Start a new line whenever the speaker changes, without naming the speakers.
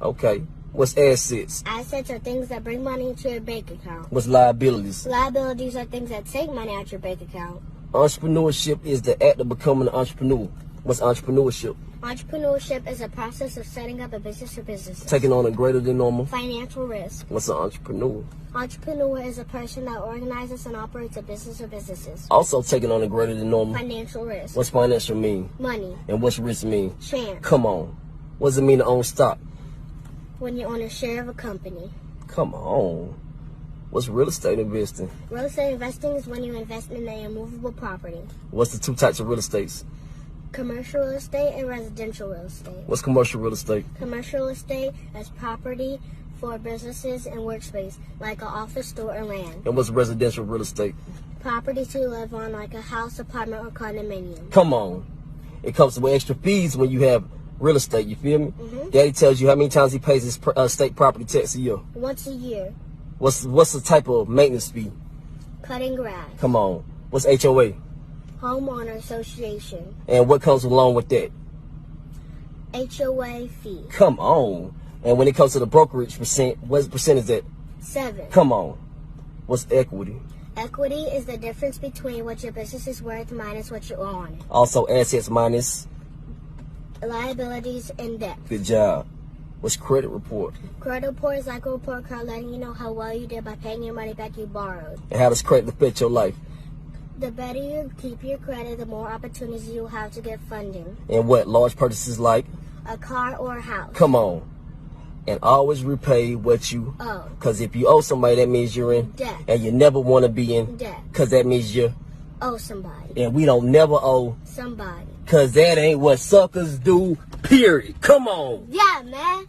Okay. What's assets?
Assets are things that bring money into your bank account.
What's liabilities?
Liabilities are things that take money out your bank account.
Entrepreneurship is the act of becoming an entrepreneur. What's entrepreneurship?
Entrepreneurship is a process of setting up a business or businesses.
Taking on a greater than normal.
Financial risk.
What's an entrepreneur?
Entrepreneur is a person that organizes and operates a business or businesses.
Also taking on a greater than normal.
Financial risk.
What's financial mean?
Money.
And what's risk mean?
Chance.
Come on. What does it mean to own stock?
When you own a share of a company.
Come on. What's real estate investing?
Real estate investing is when you invest in a immovable property.
What's the two types of real estates?
Commercial real estate and residential real estate.
What's commercial real estate?
Commercial real estate is property for businesses and workspace, like an office, store, or land.
And what's residential real estate?
Property to live on, like a house, apartment, or condominium.
Come on. It comes with extra fees when you have real estate, you feel me? Daddy tells you how many times he pays his state property tax a year.
Once a year.
What's the type of maintenance fee?
Cutting grass.
Come on. What's HOA?
Homeowner association.
And what comes along with that?
HOA fee.
Come on. And when it comes to the brokerage percent, what percent is that?
7.
Come on. What's equity?
Equity is the difference between what your business is worth minus what you owe on it.
Also assets minus
Liabilities and debt.
good job. What's credit report?
Credit report is like a report card letting you know how well you did by paying your money back you borrowed.
And how does credit affect your life?
The better you keep your credit, the more opportunities you'll have to get funding.
And what large purchases like?
A car or a house.
Come on. And always repay what you
owe.
Because if you owe somebody, that means you're in
Debt.
And you never want to be in
Debt.
Because that means you're.
Owe somebody.
And we don't never owe.
Somebody.
Because that ain't what suckers do, period. Come on.
Yeah, man.